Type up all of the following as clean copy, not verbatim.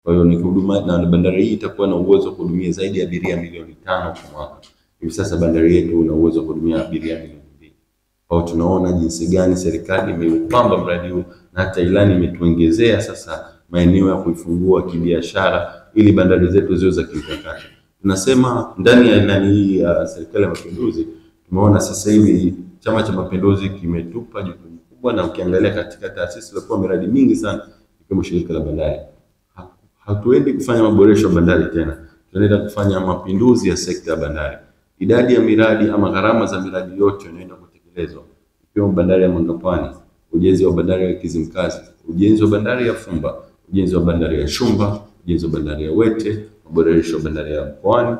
Kwa hiyo ni huduma, na bandari hii itakuwa na uwezo wa kuhudumia zaidi ya abiria milioni 5 kwa mwaka. Hivi sasa bandari yetu ina uwezo wa kuhudumia abiria milioni 2. Kwa hiyo tunaona jinsi gani serikali imeupamba mradi huu, na hata ilani imetuongezea sasa maeneo ya kuifungua kibiashara ili bandari zetu ziwe za kimkakati. Tunasema ndani ya ilani hii ya Serikali ya Mapinduzi tumeona sasa hivi Chama cha Mapinduzi kimetupa jukumu kubwa, na ukiangalia katika taasisi ilikuwa miradi mingi sana kama shirika la bandari. Hatuendi kufanya maboresho ya bandari tena, tunaenda kufanya mapinduzi ya sekta ya bandari. Idadi ya miradi ama gharama za miradi yote inaenda kutekelezwa, ikiwemo bandari ya Mangapwani, ujenzi wa bandari ya Kizimkazi, ujenzi wa bandari ya Fumba, ujenzi wa bandari ya Shumba, ujenzi wa bandari ya Wete, maboresho ya bandari ya Pwani,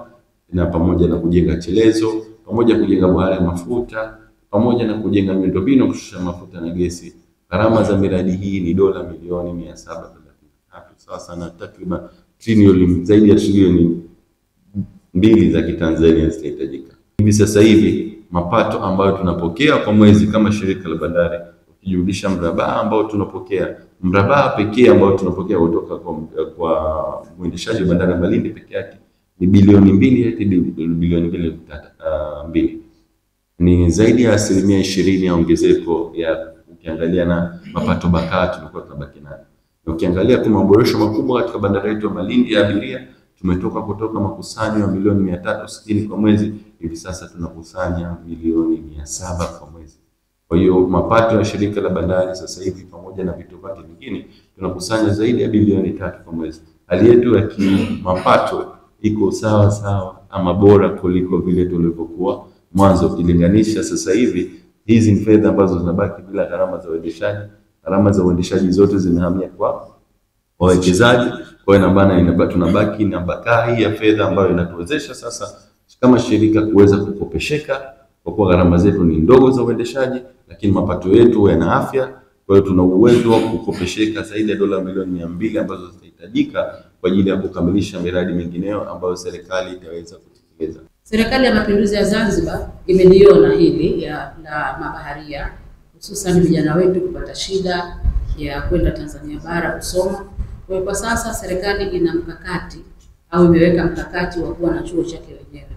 na pamoja na kujenga Chelezo, pamoja kujenga bahari ya mafuta, pamoja na kujenga miundombinu kushusha mafuta na gesi. Gharama za miradi hii ni dola milioni 733, sawa sana takriban trilioni, zaidi ya trilioni 2 za Kitanzania zitahitajika. Hivi sasa hivi mapato ambayo tunapokea kwa mwezi kama shirika la bandari, ukijumlisha mraba ambao tunapokea, mraba pekee ambao tunapokea kutoka kwa mwendeshaji wa bandari ya Malindi pekee yake ni bilioni 2 hadi bilioni 2.2. Ni zaidi ya 20% ya ongezeko ya ukiangalia na mapato bakaa tulikuwa tunabaki nayo. Na ukiangalia kwa maboresho makubwa katika bandari yetu ya Malindi ya abiria, tumetoka kutoka makusanyo ya milioni 360 kwa mwezi, hivi sasa tunakusanya milioni 700 kwa mwezi. Kwa hiyo mapato ya shirika la bandari sasa hivi pamoja na vitu vyake vingine tunakusanya zaidi ya bilioni 3 kwa mwezi. Hali yetu ya kimapato iko sawa sawa ama bora kuliko vile tulivyokuwa mwanzo. Ukilinganisha sasa hivi hizi ni fedha ambazo zinabaki bila gharama za uendeshaji. Gharama za uendeshaji zote zimehamia kwa wawekezaji. Kwa hiyo tunabaki na bakaa hii ya fedha ambayo inatuwezesha sasa kama shirika kuweza kukopesheka, kwa kuwa gharama zetu ni ndogo za uendeshaji lakini mapato yetu yana afya. Kwa hiyo tuna uwezo wa kukopesheka zaidi ya dola milioni 200 ambazo zitahitajika kwa ajili ya kukamilisha miradi mingineyo ambayo serikali itaweza kutekeleza. Serikali ya Mapinduzi ya Zanzibar imeliona hili la mabaharia, hususan vijana wetu kupata shida ya kwenda Tanzania bara kusoma. Kwa sasa serikali ina mkakati au imeweka mkakati wa kuwa na chuo chake wenyewe.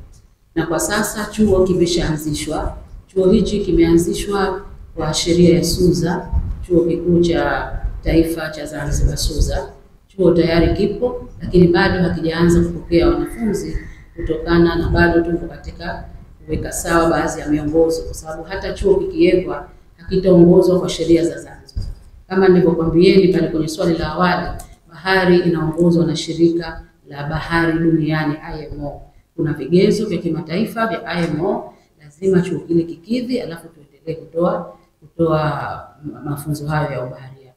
Na kwa sasa chuo kimeshaanzishwa. Chuo hichi kimeanzishwa kwa sheria ya SUZA, Chuo Kikuu cha Taifa cha Zanzibar SUZA. Chuo tayari kipo lakini bado hakijaanza kupokea wanafunzi kutokana na bado tuko katika kuweka sawa baadhi ya miongozo, kwa sababu hata chuo kikiwekwa hakitaongozwa kwa sheria za Zanzibar. Kama nilivyokuambieni pale kwenye swali la awali, bahari inaongozwa na shirika la bahari duniani IMO. Kuna vigezo vya kimataifa vya IMO, lazima chuo kile kikidhi, alafu tuendelee kutoa mafunzo hayo ya ubaharia.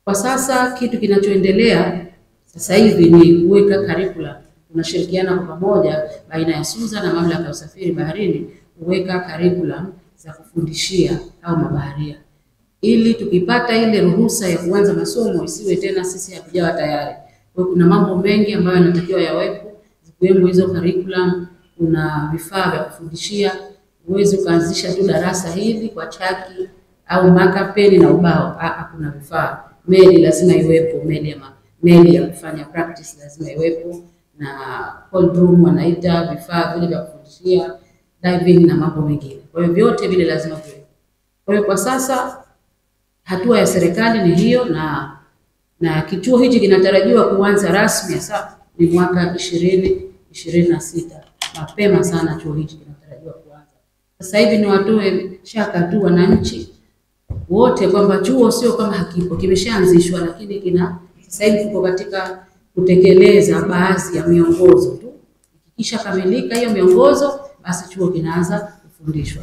Kwa sasa kitu kinachoendelea sasa hivi ni kuweka curriculum. Tunashirikiana kwa pamoja baina ya SUZA na mamlaka ya usafiri baharini kuweka curriculum za kufundishia au mabaharia, ili tukipata ile ruhusa ya kuanza masomo isiwe tena sisi hatujawa tayari. Kwa kuna mambo mengi ambayo yanatakiwa yawepo, zikiwemo hizo curriculum. Kuna vifaa vya kufundishia, uweze kuanzisha tu darasa hili kwa chaki au maka, peni na ubao. Kuna vifaa, meli lazima iwepo, meli ya kufanya practice lazima iwepo, na cold room wanaita, vifaa vile vya kufundishia, diving na mambo mengine. Kwa hiyo vyote vile lazima viwe. Kwa hiyo kwa sasa hatua ya serikali ni hiyo, na kituo hichi kinatarajiwa kuanza rasmi sasa ni mwaka 2026. Mapema sana chuo hichi kinatarajiwa kuanza. Sasa hivi ni watoe shaka tu wananchi wote kwamba chuo sio kama hakipo, kimeshaanzishwa, lakini sasa hivi tuko katika kutekeleza baadhi ya miongozo tu. Ikisha kamilika hiyo miongozo, basi chuo kinaanza kufundishwa.